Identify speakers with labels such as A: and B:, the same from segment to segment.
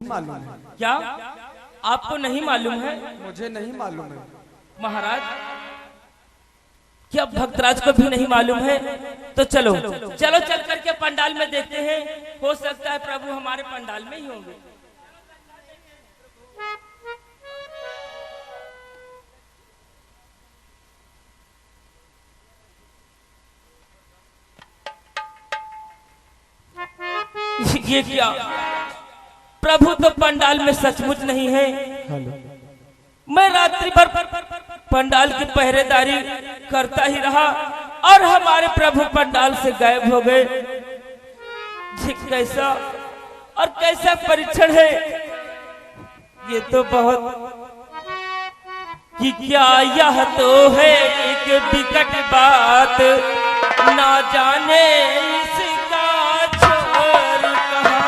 A: मालूम है।
B: क्या आपको नहीं मालूम है?
A: मुझे नहीं मालूम है
B: महाराज। क्या भक्तराज को भी नहीं मालूम है? तो चलो चलो चल करके पंडाल में देखते हैं, हो सकता है प्रभु हमारे पंडाल में ही होंगे। ये क्या, प्रभु तो पंडाल में सचमुच नहीं है। मैं रात्रि भर पंडाल की पहरेदारी करता ही रहा और हमारे प्रभु पंडाल से गायब हो गए। कैसा और कैसा परीक्षण है ये तो बहुत, कि क्या यह तो है एक विकट बात, ना जाने इसका छोर कहाँ।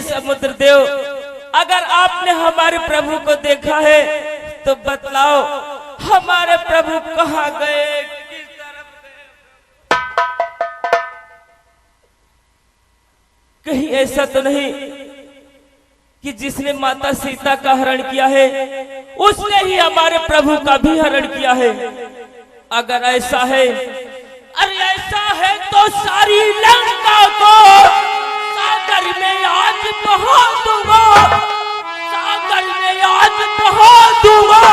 B: समुद्र देव, अगर आपने हमारे प्रभु को देखा है तो बतलाओ हमारे प्रभु कहाँ गए, किस तरफ गए? कहीं ऐसा तो नहीं कि जिसने माता सीता का हरण किया है उसने ही हमारे प्रभु का भी हरण किया है? अगर ऐसा है, अरे ऐसा है तो सारी लंका को सागर में आज बहा दूंगा, सागर में आज बहा दूंगा,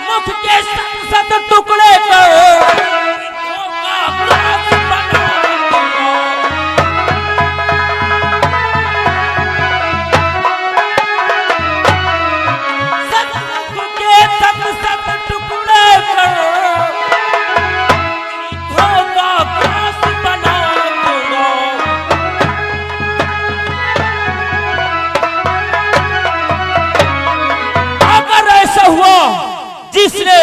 B: मुख के सत टुकड़े कर जिसने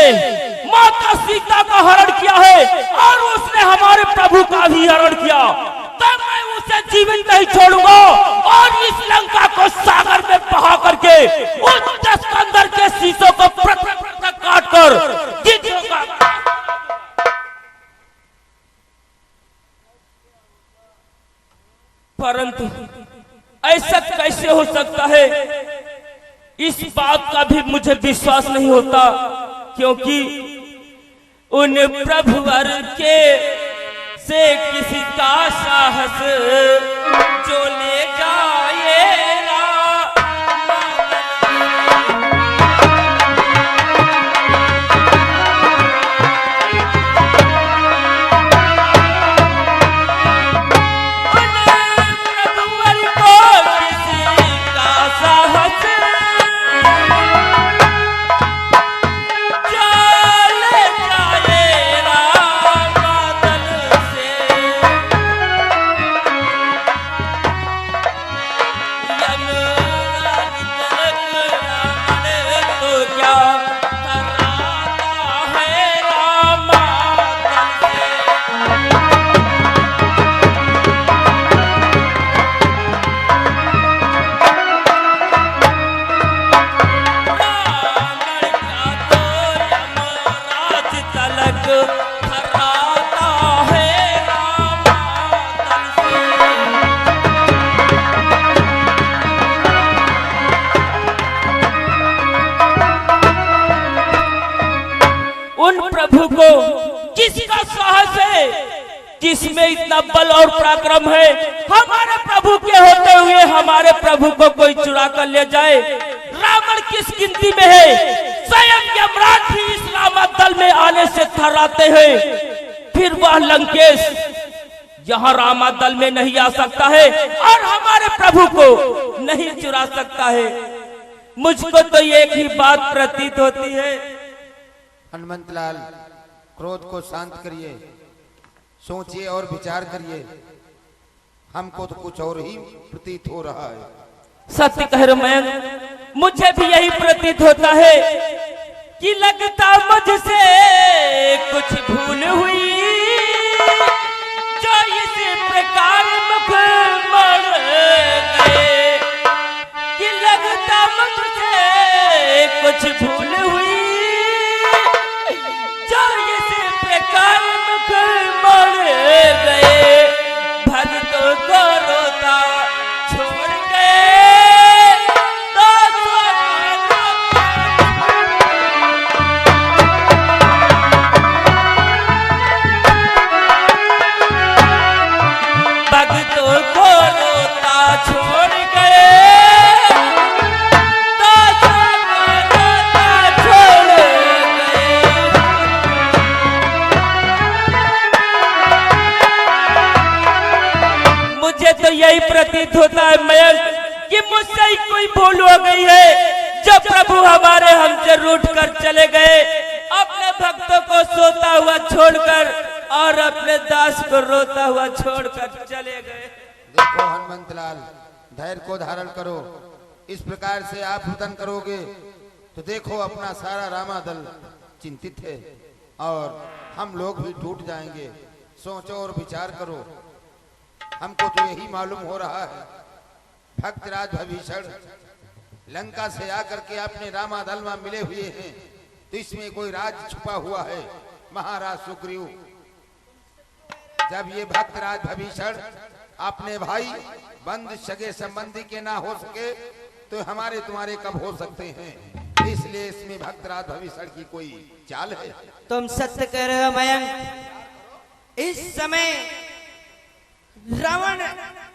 B: माता सीता का हरण किया है और उसने हमारे प्रभु का भी हरण किया, तो मैं उसे जीवित नहीं छोड़ूंगा और इस लंका को सागर में बहा करके उस 10 अंदर के शीशों को काट कर जीतूंगा। परंतु ऐसा कैसे हो सकता है, इस बात का भी मुझे विश्वास नहीं होता, क्योंकि उन प्रभुवर के से किसी का साहस जो ले जाएगा। उन प्रभु को किसका साहस है, किसमें इतना बल और पराक्रम है। हमारे प्रभु के होते हुए हमारे प्रभु को कोई चुरा कर ले जाए। रावण किस गिनती में है, स्वयं यमराज भी इस रावण दल में आने से थर्राते हैं। फिर वह लंकेश यहाँ रामा दल में नहीं आ सकता है और हमारे प्रभु को नहीं चुरा सकता है। मुझको तो एक ही बात प्रतीत होती है।
A: हनुमंत लाल, क्रोध को शांत करिए, सोचिए और विचार करिए। हमको तो कुछ और ही प्रतीत हो रहा है।
B: सत्य कह रहा मैं, मुझे भी यही प्रतीत होता है कि लगता मुझसे कुछ भूल हुई, जो इस प्रकार मुख मोड़ गए। कि लगता मुझसे कुछ भूल हुई, जो इस प्रकार मुख मोड़ गए। भक्तों को रोता छोड़ गए, तो भक्तों को रोता छोड़ गए, तो रोता छोड़ गए। मुझे तो यही प्रतीत होता है मयंक कि मुझसे ही कोई भूल हो गई है। जब प्रभु हमारे हमसे रूठ कर चले गए, अपने भक्तों को सोता हुआ छोड़कर और अपने दास को रोता हुआ छोड़कर चले गए।
A: देखो हनुमंत लाल, धैर्य को धारण करो। इस प्रकार से आप रुदन करोगे तो देखो अपना सारा रामा दल चिंतित है और हम लोग भी टूट जाएंगे। सोचो और विचार करो। हमको तो यही मालूम हो रहा है, भक्तराज भविष्ण लंका से आकर के अपने रामा दल में मिले हुए हैं, तो इसमें कोई राज छुपा हुआ है। महाराज सुग्रीव, जब ये भक्तराज भविष्ण अपने भाई बंद सगे संबंधी के ना हो सके तो हमारे तुम्हारे कब हो सकते हैं। इसलिए इसमें भक्तराज भविष्ण की कोई चाल है।
C: तुम सत्य कह रहे हो मयंक। इस समय रावण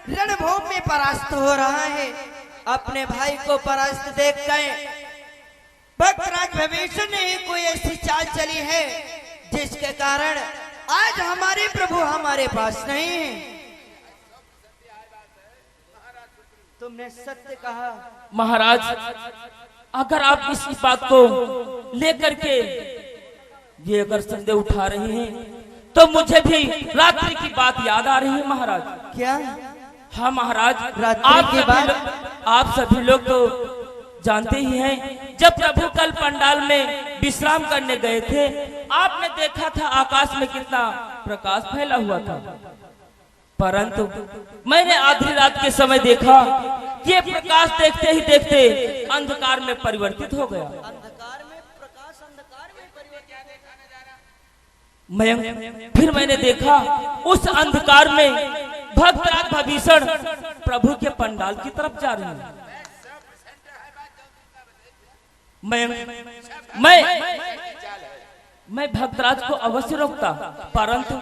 C: रणभूमि में परास्त हो रहा है। अपने भाई को परास्त देख कर भक्तराज भविष्ण ने कोई ऐसी चाल चली है जिसके कारण आज हमारे प्रभु हमारे पास नहीं है। तुमने सत्य कहा
B: महाराज, अगर आप इस बात को लेकर के ये अगर संदेह उठा रहे हैं तो मुझे भी रात्रि की बात याद आ रही है महाराज।
C: क्या?
B: हाँ महाराज,
C: रात्रि की बात?
B: आप सभी लोग तो जानते ही हैं, जब प्रभु कल पंडाल में विश्राम करने गए थे, आपने देखा था आकाश में कितना प्रकाश फैला हुआ था। परंतु मैंने आधी रात के समय देखा कि ये प्रकाश देखते ही देखते अंधकार में परिवर्तित हो गया।
C: अंधकार में प्रकाश, अंधकार में परिवर्तन।
B: मैं फिर मैंने देखा उस अंधकार में भक्तराज भविष्ण प्रभु के पंडाल की तरफ जा रहे हैं। मैं भक्तराज को अवश्य रोकता, परंतु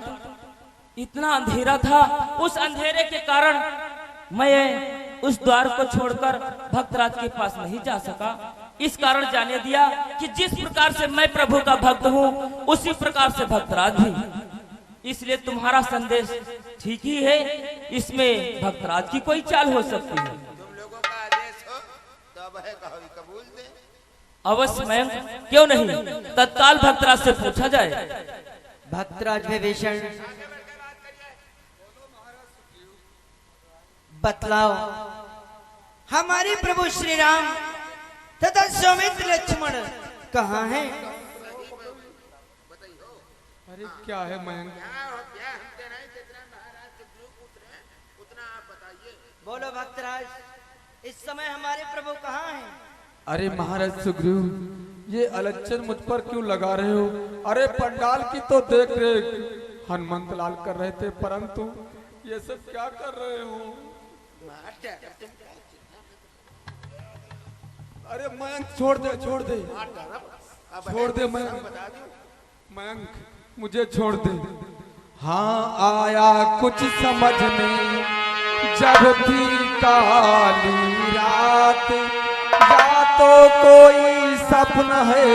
B: इतना अंधेरा था, उस अंधेरे के कारण मैं उस द्वार को छोड़कर भक्तराज के पास नहीं जा सका। इस कारण जाने दिया कि जिस प्रकार से मैं प्रभु का भक्त हूँ उसी प्रकार से भक्तराज भी। इसलिए तुम्हारा संदेश ठीक ही है, इसमें भक्तराज की कोई चाल हो सकती है।
A: तुम लोगों का आदेश हो तो अब है कबूल दे।
B: अवश्य मैम, क्यों नहीं, तत्काल भक्तराज से पूछा जाए।
C: भक्तराज विभीषण, बतलाओ हमारे प्रभु श्री राम तथा सौमित्र लक्ष्मण कहाँ हैं?
D: अरे क्या है मयंक?
C: बोलो भक्तराज, इस समय हमारे प्रभु कहाँ हैं?
D: अरे महाराज सुग्रीव, ये अलच्छन मुझ पर क्यों लगा रहे हो? अरे पंडाल की तो देख रेख हनुमंत लाल कर रहे थे, परंतु ये सब क्या कर रहे हो? अरे मयंक छोड़ दे, छोड़ दे, छोड़ दे मयंक। मयंक मुझे छोड़ दे। हाँ आया कुछ समझ में जब थी काली रात, या तो कोई सपना है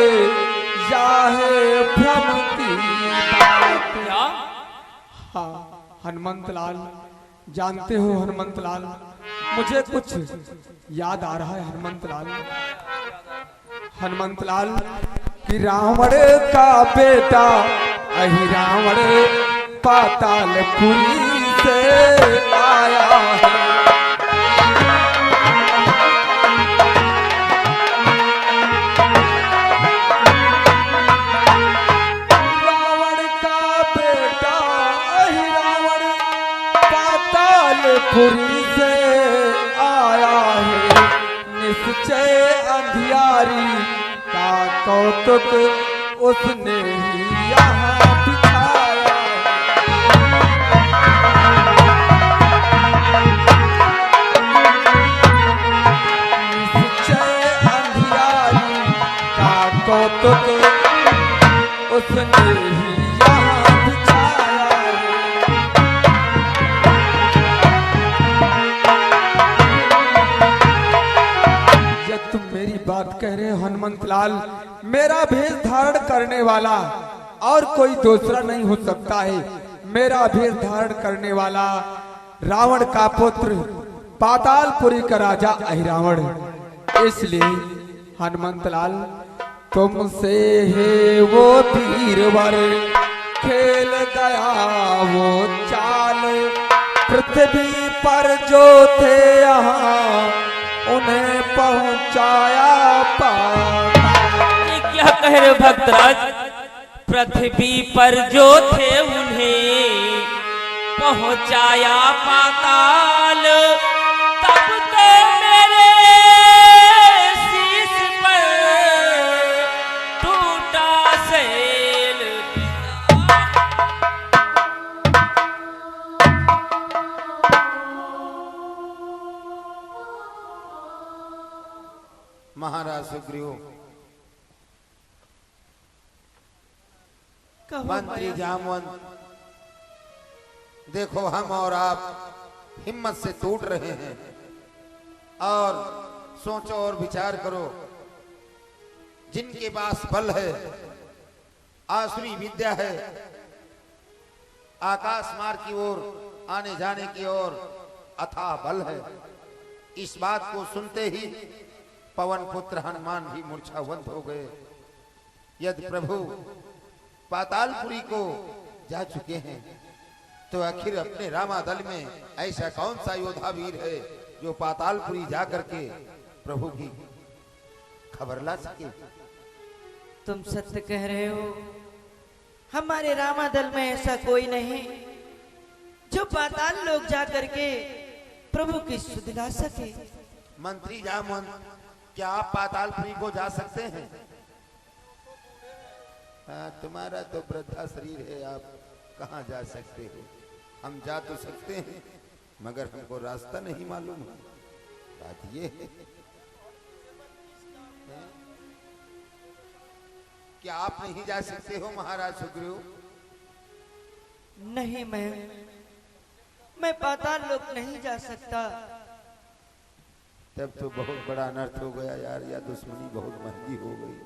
D: या है भ्रम की बात।
B: क्या?
D: हाँ हनुमंत लाल, जानते हो हनुमंत लाल, मुझे कुछ याद आ रहा है हनुमंत लाल। हनुमंत लाल कि रावण का बेटा अहि रावण पातालपुरी से आया है। रावण का बेटा अहि रावण पातालपुरी से आया है। निश्चय अंधियारी का कौतुक उसने ही यहाँ दिखाया। निश्चय अंधियारी का कौतुक उसने ही यहाँ दिखाया है। जब तुम मेरी बात कह रहे हो हनुमंत लाल, मेरा भेष धारण करने वाला और कोई दूसरा नहीं हो सकता है। मेरा भेष धारण करने वाला रावण का पुत्र पातालपुरी का राजा अहिरावण। इसलिए हनुमंत लाल तुमसे है वो वीरवर खेल गया वो चाल, पृथ्वी पर जो थे यहाँ उन्हें पहुंचाया पाताल।
B: ये क्या कह रहे हो भक्तराज? पृथ्वी पर जो थे उन्हें पहुंचाया पाताल, तब तो मेरे शीश पर टूटा सैल।
A: महाराज सुग्रीव,
C: कहो
A: मंत्री
C: मयंक।
A: जामवंत, देखो हम और आप हिम्मत से टूट रहे हैं और सोचो और विचार करो। जिनके पास बल है, आसुरी विद्या है, आकाश मार्ग की ओर आने जाने की ओर अथाह बल है, इस बात को सुनते ही पवन पुत्र हनुमान भी मूर्छावंत हो गए। यदि प्रभु पातालपुरी को जा चुके हैं तो आखिर अपने रामादल में ऐसा कौन सा योद्धा वीर है जो पातालपुरी जा करके प्रभु की खबर ला सके?
C: तुम सत्य कह रहे हो। हमारे रामादल में ऐसा कोई नहीं जो पाताल लोग जा करके प्रभु की सुध ला सके।
A: मंत्री जामवंत, क्या आप पातालपुरी को जा सकते हैं? हाँ, तुम्हारा तो वृद्धा शरीर है, आप कहाँ जा सकते हो? हम जा तो सकते हैं मगर हमको रास्ता नहीं मालूम है। बात ये है क्या आप नहीं जा सकते हो महाराज सुग्रीव?
C: नहीं मैं पाताल लोक नहीं जा सकता।
A: तब तो बहुत बड़ा अनर्थ हो गया यार, या दुश्मनी बहुत महंगी हो गई।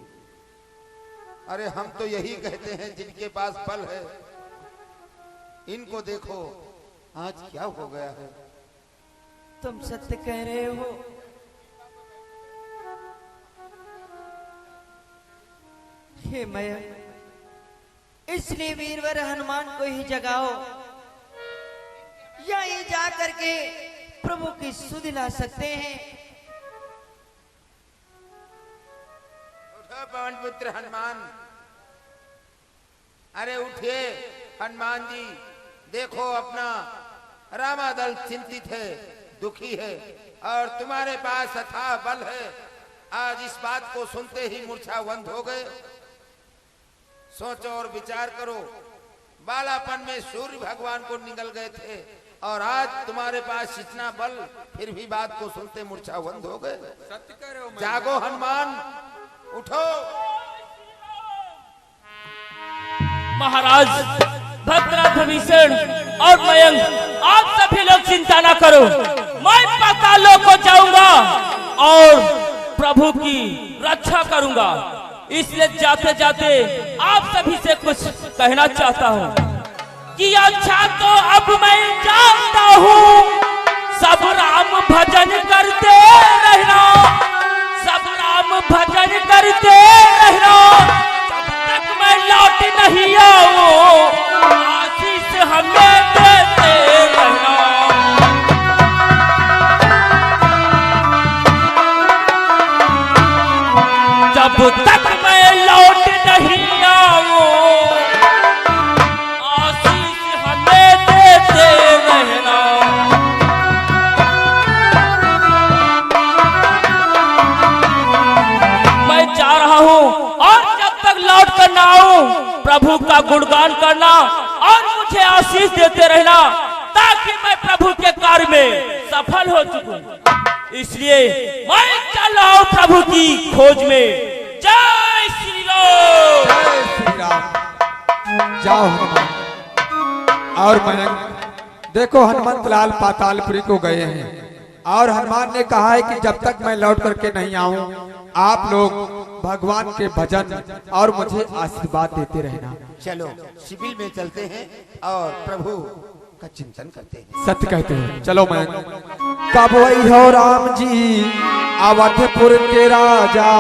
A: अरे हम तो यही कहते हैं जिनके पास बल है, इनको देखो आज क्या हो गया है।
C: तुम सत्य कह रहे हो। हे मयंक, इसलिए वीरवर हनुमान को ही जगाओ, या ये जा करके प्रभु की सुध ला सकते हैं।
A: उठो पवन पुत्र हनुमान, अरे उठिए हनुमान जी। देखो अपना रामादल चिंतित है, दुखी है और तुम्हारे पास अथाह बल है। आज इस बात को सुनते ही मूर्छावंत हो गए। सोचो और विचार करो, बालापन में सूर्य भगवान को निगल गए थे और आज तुम्हारे पास इतना बल, फिर भी बात को सुनते मूर्छावंत हो गए।
D: सत्य कह रहे हो।
A: जागो हनुमान, उठो।
B: महाराज भद्रराज विभीषण और मयंक, आप सभी लोग चिंता ना करो, मैं पातालों को जाऊंगा और प्रभु की रक्षा करूंगा। इसलिए जाते जाते आप सभी से कुछ कहना चाहता हूँ कि अच्छा तो अब मैं जानता हूँ, सब राम भजन करते रहना, सब राम भजन करते रहना, जब तक मैं लौट नहीं आऊं आशीष हमें देते रहना। जब तक मैं लौट नहीं आऊं आशीष हमें देते रहना। मैं जा रहा हूं और जब तक लौट कर ना आऊं प्रभु का गुणगान करना और मुझे आशीष देते रहना, ताकि मैं प्रभु के कार्य में सफल हो चुकूं। इसलिए मैं चल रहा हूं प्रभु की खोज में। जय श्री राम।
D: जय श्री राम। जाओ हनुमान। और मयंक, देखो हनुमंत लाल पातालपुरी को गए हैं और हनुमान ने कहा है कि जब तक मैं लौट करके नहीं आऊं आप लोग भगवान के भजन और मुझे आशीर्वाद देते रहना।
A: चलो शिविर में चलते हैं और प्रभु का चिंतन करते हैं।
D: सत्य कहते हो, चलो मैं। कब वही हो राम जी अवधपुर के राजा,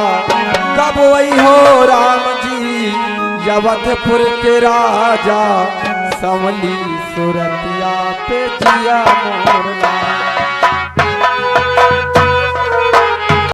D: कब वही हो राम जी अवधपुर के राजा, संवली सुरतिया पे जिया मोरला।